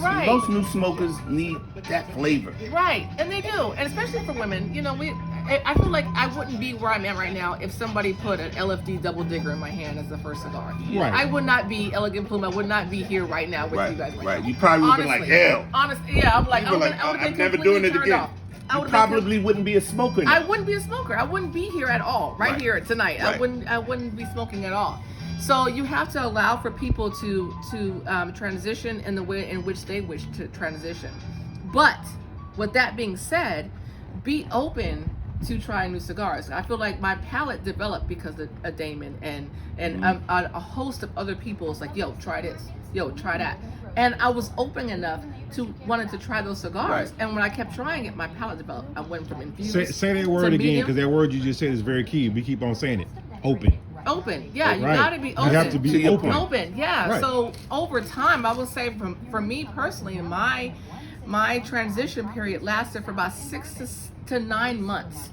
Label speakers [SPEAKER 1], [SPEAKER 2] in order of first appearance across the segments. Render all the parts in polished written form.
[SPEAKER 1] intensity.
[SPEAKER 2] Right.
[SPEAKER 1] Most new smokers need that flavor.
[SPEAKER 2] Right, and they do, and especially for women. You know, I feel like I wouldn't be where I'm at right now if somebody put an LFD Double Digger in my hand as the first cigar.
[SPEAKER 3] Right.
[SPEAKER 2] I would not be Elegant Plume. I would not be here right now with you guys.
[SPEAKER 1] Right. You probably would have been like, hell.
[SPEAKER 2] Honestly, yeah, I'm like,
[SPEAKER 1] You were like,
[SPEAKER 2] I would have
[SPEAKER 1] I'm
[SPEAKER 2] been
[SPEAKER 1] never
[SPEAKER 2] completely
[SPEAKER 1] doing it
[SPEAKER 2] turned
[SPEAKER 1] again.
[SPEAKER 2] off. I
[SPEAKER 1] You
[SPEAKER 2] would've
[SPEAKER 1] probably wouldn't be a smoker now.
[SPEAKER 2] I wouldn't be a smoker. I wouldn't be here at all. Right here tonight.
[SPEAKER 1] Right.
[SPEAKER 2] I wouldn't be smoking at all. So you have to allow for people to transition in the way in which they wish to transition. But with that being said, be open to trying new cigars. I feel like my palate developed because of Damon and a host of other people. It's like, yo, try this, yo, try that, and I was open enough to wanted to try those cigars.
[SPEAKER 1] Right.
[SPEAKER 2] And when I kept trying it, my palate developed. I went from infused.
[SPEAKER 3] Say that word
[SPEAKER 2] to
[SPEAKER 3] again,
[SPEAKER 2] medium.
[SPEAKER 3] because that word you just said is very key. We keep on saying it. Open.
[SPEAKER 2] Open, yeah, you
[SPEAKER 3] Right.
[SPEAKER 2] gotta be
[SPEAKER 3] You
[SPEAKER 2] open.
[SPEAKER 3] have to be
[SPEAKER 1] To your
[SPEAKER 3] open.
[SPEAKER 1] point.
[SPEAKER 2] Open, yeah.
[SPEAKER 3] Right.
[SPEAKER 2] So over time, I would say for me personally, my transition period lasted for about 6 to 9 months,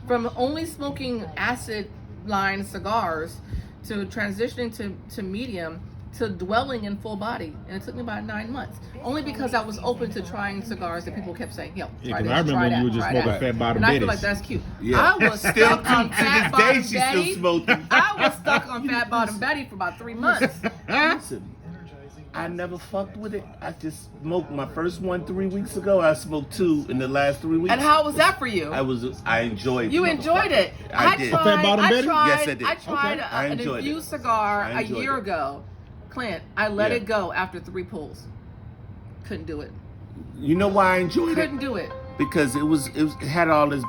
[SPEAKER 2] from only smoking acid line cigars to transitioning to medium to dwelling in full body, and it took me about 9 months. Only because I was open to trying cigars that people kept saying, "Yo,
[SPEAKER 3] Yeah,
[SPEAKER 2] try
[SPEAKER 3] 'cause
[SPEAKER 2] this,
[SPEAKER 3] I remember
[SPEAKER 2] try
[SPEAKER 3] when
[SPEAKER 2] that,
[SPEAKER 3] you were just
[SPEAKER 2] try
[SPEAKER 3] smoking
[SPEAKER 2] that."
[SPEAKER 3] Fat Bottom
[SPEAKER 2] And I feel
[SPEAKER 3] Betties.
[SPEAKER 2] like that's cute.
[SPEAKER 1] Yeah.
[SPEAKER 2] I was
[SPEAKER 1] Still
[SPEAKER 2] stuck
[SPEAKER 1] to
[SPEAKER 2] on
[SPEAKER 1] this
[SPEAKER 2] Fat
[SPEAKER 1] day,
[SPEAKER 2] Bottom
[SPEAKER 1] she's still
[SPEAKER 2] Betty.
[SPEAKER 1] smoking.
[SPEAKER 2] I was stuck on Fat Bottom Betty for about 3 months.
[SPEAKER 1] Listen, I never fucked with it. I just smoked my first one 3 weeks ago. I smoked 2 in the last 3 weeks.
[SPEAKER 2] And how was that for you?
[SPEAKER 1] I enjoyed.
[SPEAKER 2] You
[SPEAKER 1] the
[SPEAKER 2] enjoyed it.
[SPEAKER 1] I did.
[SPEAKER 2] Tried,
[SPEAKER 3] Fat Bottom Betty?
[SPEAKER 1] Yes, I did.
[SPEAKER 2] I tried
[SPEAKER 1] Okay. I
[SPEAKER 2] an
[SPEAKER 1] enjoyed it.
[SPEAKER 2] infused cigar
[SPEAKER 1] I
[SPEAKER 2] a
[SPEAKER 1] enjoyed
[SPEAKER 2] year
[SPEAKER 1] it.
[SPEAKER 2] ago. Clint, I let
[SPEAKER 1] Yeah.
[SPEAKER 2] it go after 3 pulls. Couldn't do it.
[SPEAKER 1] You know why I enjoyed
[SPEAKER 2] Couldn't
[SPEAKER 1] it?
[SPEAKER 2] do it.
[SPEAKER 1] Because it had all this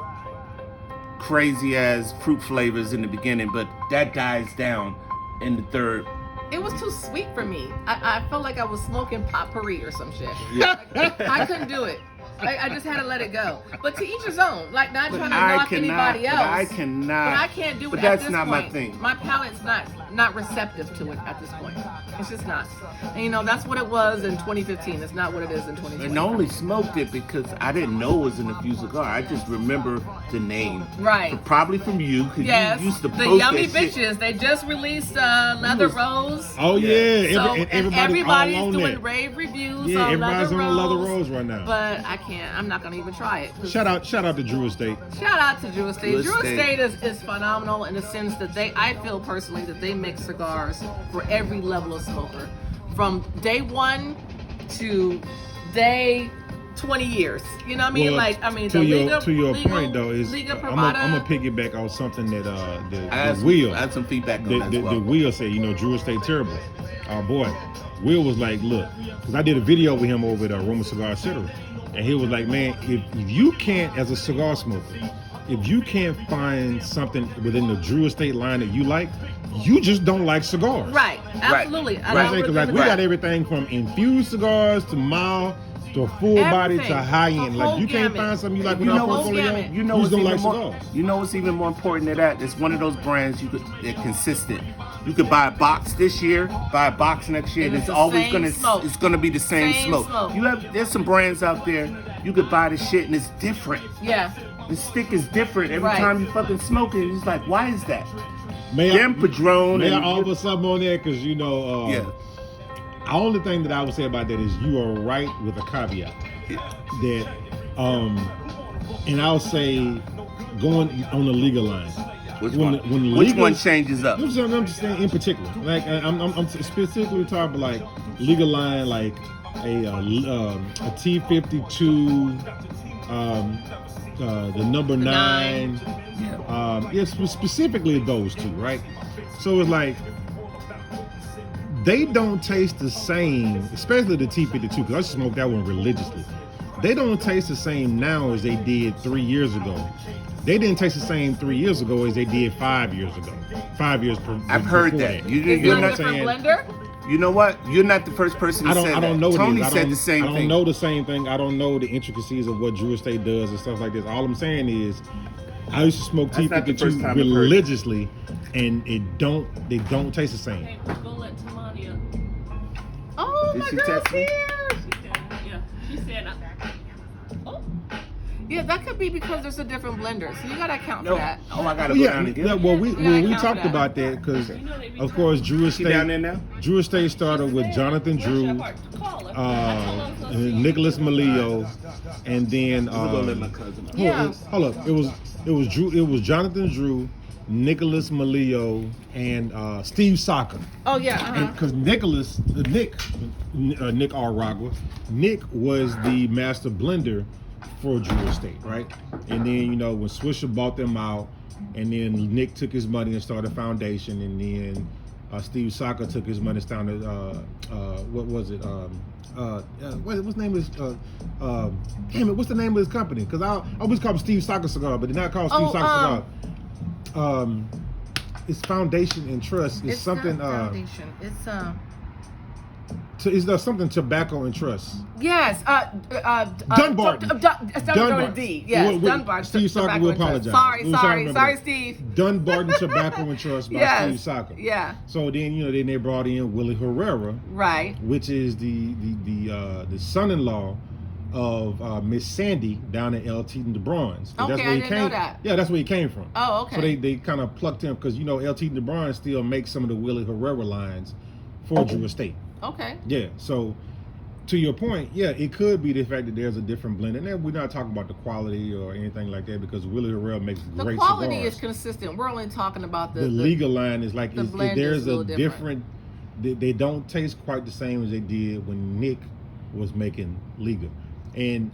[SPEAKER 1] crazy ass fruit flavors in the beginning, but that dies down in the third.
[SPEAKER 2] It was too sweet for me. I felt like I was smoking potpourri or some shit.
[SPEAKER 1] Yeah.
[SPEAKER 2] I couldn't do it. I just had to let it go. But to each his own. Like, not
[SPEAKER 1] But
[SPEAKER 2] trying to
[SPEAKER 1] I
[SPEAKER 2] knock anybody else.
[SPEAKER 1] But I cannot.
[SPEAKER 2] But I can't do it
[SPEAKER 1] But
[SPEAKER 2] at
[SPEAKER 1] that's
[SPEAKER 2] this
[SPEAKER 1] not
[SPEAKER 2] point.
[SPEAKER 1] my thing.
[SPEAKER 2] My palate's not receptive to it at this point. It's just not. And you know, that's what it was in 2015. It's not what it is in 2020.
[SPEAKER 1] And I only smoked it because I didn't know it was an infused cigar. I just remember the name.
[SPEAKER 2] Right.
[SPEAKER 1] Probably from you, because
[SPEAKER 2] Yes,
[SPEAKER 1] you used to
[SPEAKER 2] the
[SPEAKER 1] post
[SPEAKER 2] Yummy
[SPEAKER 1] that shit.
[SPEAKER 2] Bitches. They just released Leather Rose.
[SPEAKER 3] Oh yeah,
[SPEAKER 2] So,
[SPEAKER 3] and
[SPEAKER 2] and
[SPEAKER 3] everybody's
[SPEAKER 2] everybody's
[SPEAKER 3] all on
[SPEAKER 2] doing
[SPEAKER 3] that.
[SPEAKER 2] rave reviews
[SPEAKER 3] Yeah,
[SPEAKER 2] on
[SPEAKER 3] everybody's
[SPEAKER 2] Leather
[SPEAKER 3] on
[SPEAKER 2] Rose.
[SPEAKER 3] Leather Rose right now.
[SPEAKER 2] But I can't. I'm not gonna even try it.
[SPEAKER 3] Shout out to Drew Estate.
[SPEAKER 2] Shout out to Drew Estate.
[SPEAKER 1] Drew
[SPEAKER 2] Drew
[SPEAKER 1] Estate.
[SPEAKER 2] Estate is phenomenal in the sense that I feel personally that they make cigars for every level of smoker, from day 1 to day 20 years. You know what I mean?
[SPEAKER 3] Well,
[SPEAKER 2] the Liga,
[SPEAKER 3] to your
[SPEAKER 2] Liga,
[SPEAKER 3] point though is
[SPEAKER 2] Liga
[SPEAKER 3] I'm
[SPEAKER 2] Privada.
[SPEAKER 3] gonna piggyback on something that
[SPEAKER 1] I
[SPEAKER 3] the Will
[SPEAKER 1] I had some feedback on
[SPEAKER 3] the,
[SPEAKER 1] that as
[SPEAKER 3] the,
[SPEAKER 1] well.
[SPEAKER 3] the Will said, you know, Drew Estate terrible. Our boy Will was like, look, because I did a video with him over at Roma Cigar Etc. And he was like, man, if you can't, as a cigar smoker, if you can't find something within the Drew Estate line that you like, you just don't like cigars.
[SPEAKER 2] Right. Absolutely.
[SPEAKER 3] Right? Because like we got everything from infused cigars to mild to full body to
[SPEAKER 2] Everything.
[SPEAKER 3] high
[SPEAKER 2] The
[SPEAKER 3] end. Like
[SPEAKER 2] whole
[SPEAKER 3] you can't
[SPEAKER 2] gamut.
[SPEAKER 3] find something you like
[SPEAKER 1] You
[SPEAKER 3] with
[SPEAKER 1] know
[SPEAKER 3] our
[SPEAKER 1] what's-
[SPEAKER 3] portfolio.
[SPEAKER 2] gamut.
[SPEAKER 1] You know
[SPEAKER 3] you
[SPEAKER 1] what's
[SPEAKER 3] just don't
[SPEAKER 1] even
[SPEAKER 3] like
[SPEAKER 1] more.
[SPEAKER 3] cigars.
[SPEAKER 1] You know what's even more important than that? It's one of those brands they're consistent. You could buy a box this year, buy a box next year,
[SPEAKER 2] And
[SPEAKER 1] and
[SPEAKER 2] it's
[SPEAKER 1] it's
[SPEAKER 2] the
[SPEAKER 1] always
[SPEAKER 2] same
[SPEAKER 1] gonna
[SPEAKER 2] smoke.
[SPEAKER 1] it's gonna be the same,
[SPEAKER 2] Same
[SPEAKER 1] smoke.
[SPEAKER 2] smoke.
[SPEAKER 1] There's some brands out there you could buy the shit and it's different.
[SPEAKER 2] Yeah.
[SPEAKER 1] The stick is different every
[SPEAKER 2] Right.
[SPEAKER 1] time you fucking smoke it. It's like, why is that?
[SPEAKER 3] May
[SPEAKER 1] Them Padron
[SPEAKER 3] may I
[SPEAKER 1] and
[SPEAKER 3] offer something on there? Because you know,
[SPEAKER 1] yeah.
[SPEAKER 3] the only thing that I would say about that is you are right with a caveat that, and I'll say going on the legal line.
[SPEAKER 1] Which
[SPEAKER 3] When
[SPEAKER 1] one?
[SPEAKER 3] the- when
[SPEAKER 1] Which
[SPEAKER 3] legal-
[SPEAKER 1] one changes up?
[SPEAKER 3] I'm just saying in particular. Like I'm specifically talking about like legal line, like a T52, the number 9. Yes, specifically those two, right? So it's like they don't taste the same, especially the T52, because I smoked that one religiously. They don't taste the same now as they did 3 years ago. They didn't taste the same 3 years ago as they did 5 years ago. 5 years.
[SPEAKER 1] I've heard
[SPEAKER 3] before
[SPEAKER 1] that.
[SPEAKER 2] Is
[SPEAKER 1] You're
[SPEAKER 2] there a
[SPEAKER 1] not
[SPEAKER 2] different
[SPEAKER 3] saying-
[SPEAKER 2] blender?
[SPEAKER 1] You know what? You're not the first person to say that.
[SPEAKER 3] I don't know what
[SPEAKER 1] Tony
[SPEAKER 3] it is.
[SPEAKER 1] said the same
[SPEAKER 3] I don't
[SPEAKER 1] thing.
[SPEAKER 3] know the same thing. I don't know the intricacies of what Drew Estate does and stuff like this. All I'm saying is, I used to smoke
[SPEAKER 1] That's not the first
[SPEAKER 3] T52
[SPEAKER 1] time I've heard it.
[SPEAKER 3] religiously, and they don't taste the same.
[SPEAKER 4] Hey, go let Tamania.
[SPEAKER 2] Oh,
[SPEAKER 1] Did
[SPEAKER 2] my
[SPEAKER 1] she
[SPEAKER 2] girl's
[SPEAKER 1] text me?
[SPEAKER 2] here.
[SPEAKER 4] Yeah, she said, oh,
[SPEAKER 2] Yeah, that could be because there's a different blender, so you gotta account for
[SPEAKER 1] No.
[SPEAKER 2] that.
[SPEAKER 1] Oh, I gotta
[SPEAKER 3] Well,
[SPEAKER 1] go
[SPEAKER 3] yeah,
[SPEAKER 1] down and get
[SPEAKER 3] yeah,
[SPEAKER 1] it.
[SPEAKER 3] well, we
[SPEAKER 2] gotta count
[SPEAKER 3] talked
[SPEAKER 2] that.
[SPEAKER 3] about that because, of course, Drew
[SPEAKER 1] She down there
[SPEAKER 3] Estate.
[SPEAKER 1] now?
[SPEAKER 3] Drew Estate started with Jonathan Drew, Nicholas Malillo, and then
[SPEAKER 1] I'm gonna let my cousin know.
[SPEAKER 2] Yeah.
[SPEAKER 3] hold up. It was Jonathan Drew, Nicholas Malillo, and Steve Saka.
[SPEAKER 2] Oh yeah.
[SPEAKER 3] Because Nick R. Ragwa, Nick was the master blender for Drew Estate, right? And then when Swisher bought them out, and then Nick took his money and started a foundation, and then Steve Saka took his money and started what was it? What's the name of his? Damn it! What's the name of his company? Because I always call him Steve Saka Cigar, but they're not called Steve Saka Cigar. It's Foundation and Trust. It's something.
[SPEAKER 2] Not foundation. It's
[SPEAKER 3] Is something Tobacco and Trust?
[SPEAKER 2] Yes.
[SPEAKER 3] Dunbarton.
[SPEAKER 2] Dunbarton. D. Yes. Dunbarton.
[SPEAKER 3] Steve Saka
[SPEAKER 2] Tobacco
[SPEAKER 3] will
[SPEAKER 2] and Trust.
[SPEAKER 3] apologize.
[SPEAKER 2] Sorry, Steve.
[SPEAKER 3] Dunbarton Tobacco and Trust by
[SPEAKER 2] Yes.
[SPEAKER 3] Steve Saka.
[SPEAKER 2] Yeah.
[SPEAKER 3] So then then they brought in Willie Herrera,
[SPEAKER 2] Right.
[SPEAKER 3] which is the son-in-law of Miss Sandy down at L. T. DeBron's.
[SPEAKER 2] Okay,
[SPEAKER 3] That's where
[SPEAKER 2] I
[SPEAKER 3] he
[SPEAKER 2] didn't
[SPEAKER 3] came.
[SPEAKER 2] know that.
[SPEAKER 3] Yeah, that's where he came from.
[SPEAKER 2] Oh, okay.
[SPEAKER 3] So they kind of plucked him because L. T. DeBron still makes some of the Willie Herrera lines for Drew Estate.
[SPEAKER 2] Okay.
[SPEAKER 3] Yeah, so to your point, yeah, it could be the fact that there's a different blend. And then we're not talking about the quality or anything like that because Willie Herrera makes
[SPEAKER 2] The
[SPEAKER 3] great
[SPEAKER 2] quality
[SPEAKER 3] cigars.
[SPEAKER 2] is consistent. We're only talking about
[SPEAKER 3] The legal line is like
[SPEAKER 2] the
[SPEAKER 3] if
[SPEAKER 2] blend
[SPEAKER 3] there's
[SPEAKER 2] is a
[SPEAKER 3] a
[SPEAKER 2] little
[SPEAKER 3] different, they don't taste quite the same as they did when Nick was making Liga. And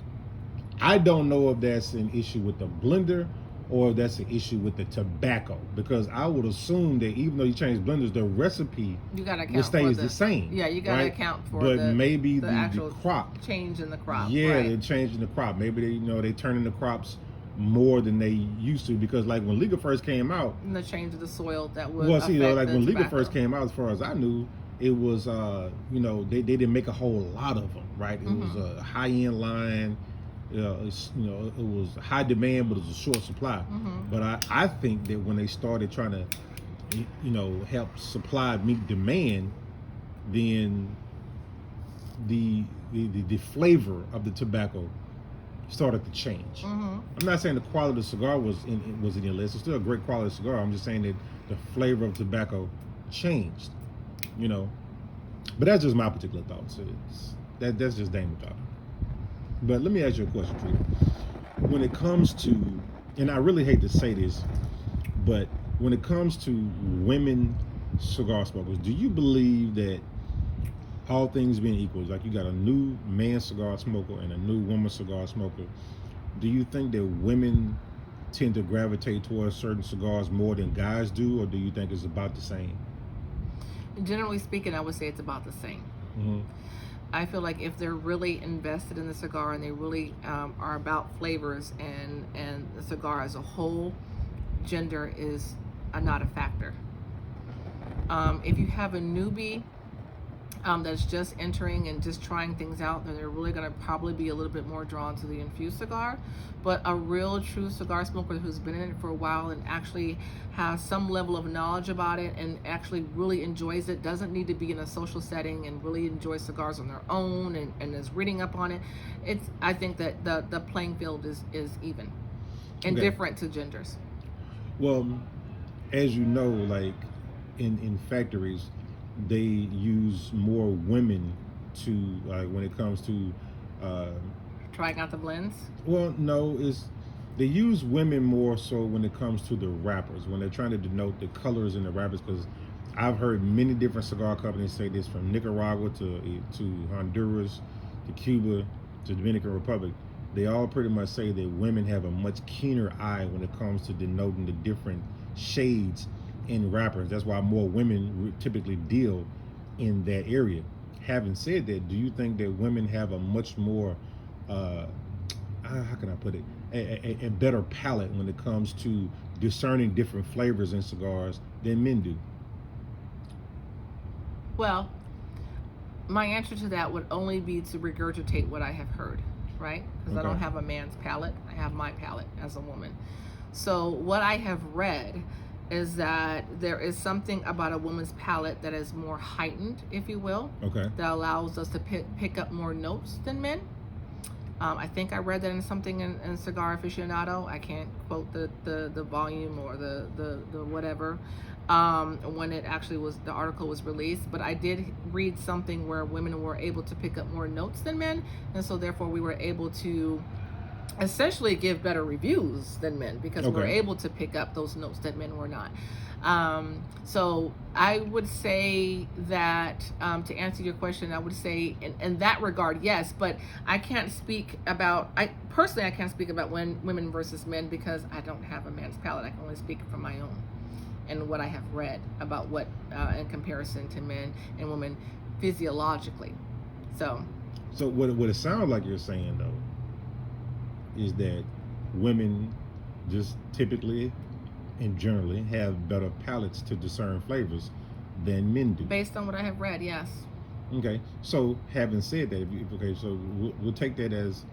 [SPEAKER 3] I don't know if that's an issue with the blender or if that's an issue with the tobacco, because I would assume that even though you change blenders, the recipe
[SPEAKER 2] you gotta account
[SPEAKER 3] will stay
[SPEAKER 2] for
[SPEAKER 3] the same.
[SPEAKER 2] Yeah, you gotta
[SPEAKER 3] right?
[SPEAKER 2] account for
[SPEAKER 3] but
[SPEAKER 2] the
[SPEAKER 3] maybe
[SPEAKER 2] the
[SPEAKER 3] the
[SPEAKER 2] actual
[SPEAKER 3] crop.
[SPEAKER 2] change in the crop.
[SPEAKER 3] Yeah,
[SPEAKER 2] right.
[SPEAKER 3] they're changing the crop. Maybe they turning the crops more than they used to, because like when Liga first came out,
[SPEAKER 2] And the change of the soil that would
[SPEAKER 3] well, see,
[SPEAKER 2] affect
[SPEAKER 3] like
[SPEAKER 2] the
[SPEAKER 3] when Liga
[SPEAKER 2] tobacco.
[SPEAKER 3] first came out, as far as I knew, it was they didn't make a whole lot of them, right? It was a high end line. It was high demand, but it was a short supply. But I think that when they started trying to, help supply meet demand, then the flavor of the tobacco started to change. I'm not saying the quality of the cigar was in your list. It's still a great quality cigar. I'm just saying that the flavor of tobacco changed. But that's just my particular thoughts. That's just Damon talking. But let me ask you a question, Tree. When it comes to, and I really hate to say this, but when it comes to women cigar smokers, do you believe that all things being equal, like you got a new man cigar smoker and a new woman cigar smoker, do you think that women tend to gravitate towards certain cigars more than guys do, or do you think it's about the same?
[SPEAKER 2] Generally speaking, I would say it's about the same. I feel like if they're really invested in the cigar and they really are about flavors and the cigar as a whole, gender is not a factor. If you have a newbie that's just entering and just trying things out, then they're really going to probably be a little bit more drawn to the infused cigar. But a real true cigar smoker who's been in it for a while and actually has some level of knowledge about it and actually really enjoys it, doesn't need to be in a social setting and really enjoys cigars on their own and is reading up on it, I think that the playing field is even and different to genders.
[SPEAKER 3] Well, as you know, like in factories, they use more women to when it comes to
[SPEAKER 2] trying out the blends.
[SPEAKER 3] Well, no, they use women more so when it comes to the wrappers, when they're trying to denote the colors in the wrappers, because I've heard many different cigar companies say this, from Nicaragua to Honduras to Cuba to Dominican Republic. They all pretty much say that women have a much keener eye when it comes to denoting the different shades in wrappers. That's why more women typically deal in that area. Having said that, do you think that women have a much more how can I put it, a better palate when it comes to discerning different flavors in cigars than men do?
[SPEAKER 2] Well, my answer to that would only be to regurgitate what I have heard, right? Because I don't have a man's palate. I have my palate as a woman. So what I have read is that there is something about a woman's palate that is more heightened, if you will,
[SPEAKER 3] Okay.
[SPEAKER 2] that allows us to pick up more notes than men. I think I read that in something in Cigar Aficionado. I can't quote the volume or the whatever, when it actually was, the article was released, but I did read something where women were able to pick up more notes than men, and so therefore we were able to essentially give better reviews than men, because we're able to pick up those notes that men were not. So I would say that, to answer your question, I would say in that regard, yes, but I can't speak about, I can't speak about women versus men, because I don't have a man's palate. I can only speak from my own and what I have read about what, in comparison to men and women physiologically. So
[SPEAKER 3] what it sounds like you're saying though is that women just typically and generally have better palates to discern flavors than men do.
[SPEAKER 2] Based on what I have read, yes.
[SPEAKER 3] Okay, so having said that, so we'll take that as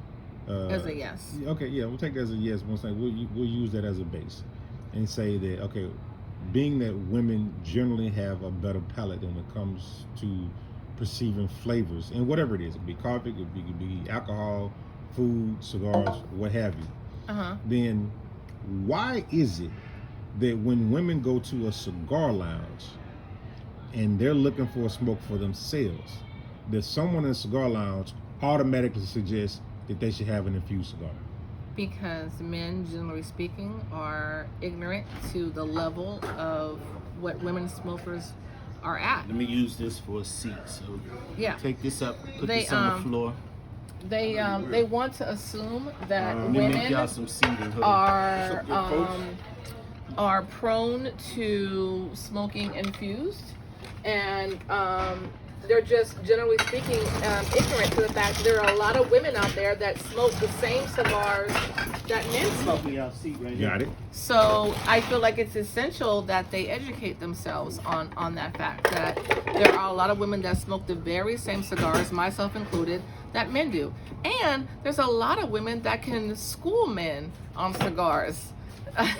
[SPEAKER 2] a yes.
[SPEAKER 3] Okay, yeah, we'll take that as a yes. We'll use that as a base and say that, okay, being that women generally have a better palate when it comes to perceiving flavors, and whatever it is, it could be coffee, it could be alcohol, food, cigars, what have you. Then why is it that when women go to a cigar lounge and they're looking for a smoke for themselves, that someone in a cigar lounge automatically suggests that they should have an infused cigar?
[SPEAKER 2] Because men, generally speaking, are ignorant to the level of what women smokers are at.
[SPEAKER 1] Let me use this for a seat. So
[SPEAKER 2] yeah,
[SPEAKER 1] take this up, put this on the floor.
[SPEAKER 2] They want to assume that
[SPEAKER 1] Let me make
[SPEAKER 2] women
[SPEAKER 1] y'all some seating.
[SPEAKER 2] are prone to smoking infused, and they're just, generally speaking, ignorant to the fact that there are a lot of women out there that smoke the same cigars that men smoke.
[SPEAKER 3] Got it.
[SPEAKER 2] So I feel like it's essential that they educate themselves on that fact, that there are a lot of women that smoke the very same cigars, myself included, that men do. And there's a lot of women that can school men on cigars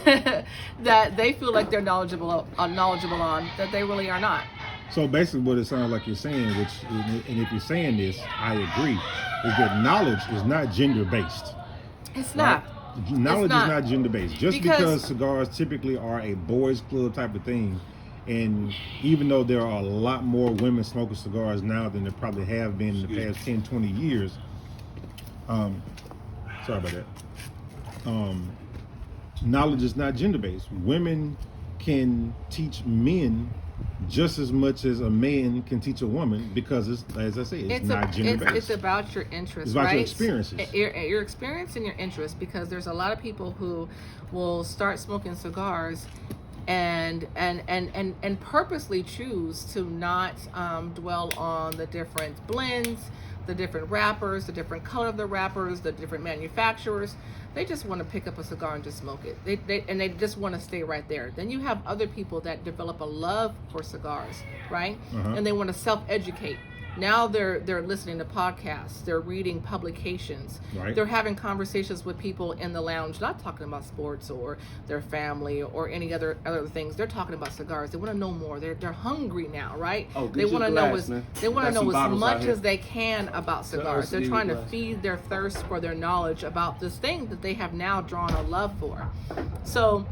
[SPEAKER 2] that they feel like they're knowledgeable on, that they really are not.
[SPEAKER 3] So basically what it sounds like you're saying, and if you're saying this, I agree, is that knowledge is not gender-based.
[SPEAKER 2] It's not.
[SPEAKER 3] Right? Knowledge is not gender-based. Just because cigars typically are a boys' club type of thing, and even though there are a lot more women smoking cigars now than there probably have been in the past 10, 20 years, sorry about that, knowledge is not gender-based. Women can teach men just as much as a man can teach a woman, because it's, as I say, it's not gender-based.
[SPEAKER 2] It's about your interests,
[SPEAKER 3] it's about
[SPEAKER 2] right?
[SPEAKER 3] your experiences.
[SPEAKER 2] Your experience and your interests, because there's a lot of people who will start smoking cigars and purposely choose to not dwell on the different blends, the different wrappers, the different color of the wrappers, the different manufacturers. They just want to pick up a cigar and just smoke it. They just want to stay right there. Then you have other people that develop a love for cigars, right? And they want to self-educate. Now they're listening to podcasts, they're reading publications,
[SPEAKER 3] right.
[SPEAKER 2] They're having conversations with people in the lounge, not talking about sports or their family or any other things. They're talking about cigars. They want to know more. They're hungry now, right? They want to know as much as they can about cigars. They're trying to feed their thirst for their knowledge about this thing that they have now drawn a love for. So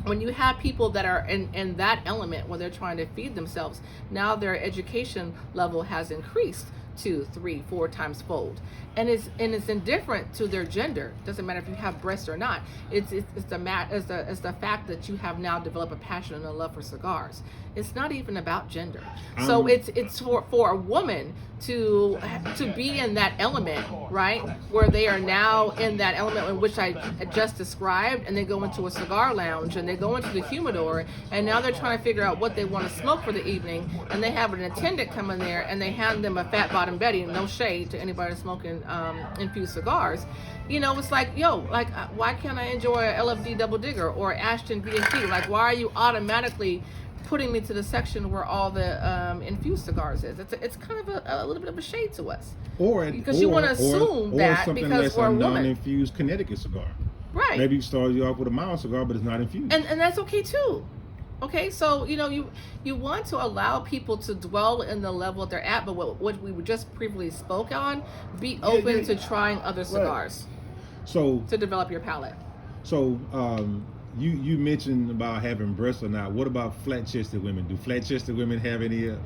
[SPEAKER 2] when you have people that are in that element where they're trying to feed themselves, now their education level has increased 2, 3, 4 times fold, and it's indifferent to their gender. Doesn't matter if you have breasts or not. It's the fact that you have now developed a passion and a love for cigars. It's not even about gender. So it's for a woman to be in that element, right, where they are now in that element in which I just described, and they go into a cigar lounge and they go into the humidor, and now they're trying to figure out what they want to smoke for the evening, and they have an attendant come in there and they hand them a Fat Bottom Betty. No shade to anybody smoking infused cigars. You know, it's like, why can't I enjoy a LFD Double Digger or Ashton VSD? Like, why are you automatically putting me to the section where all the infused cigars is? It's kind of a little bit of a shade to us. Because you want to assume that because we're a woman.
[SPEAKER 3] Non-infused Connecticut cigar.
[SPEAKER 2] Right.
[SPEAKER 3] Maybe you start you off with a mild cigar, but it's not infused.
[SPEAKER 2] And that's okay too. Okay, so you want to allow people to dwell in the level that they're at, but what we just previously spoke on, be open to trying other cigars
[SPEAKER 3] So
[SPEAKER 2] to develop your palate.
[SPEAKER 3] So you mentioned about having breasts or not. What about flat-chested women? Do flat-chested women have any?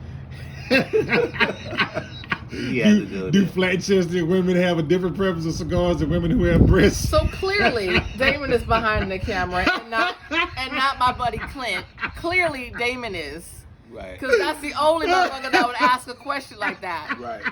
[SPEAKER 3] Do flat-chested women have a different preference of cigars than women who have breasts?
[SPEAKER 2] So clearly, Damon is behind the camera, and not my buddy Clint. Clearly, Damon is.
[SPEAKER 1] Right.
[SPEAKER 2] Because that's the only motherfucker that would ask a question like that.
[SPEAKER 1] Right.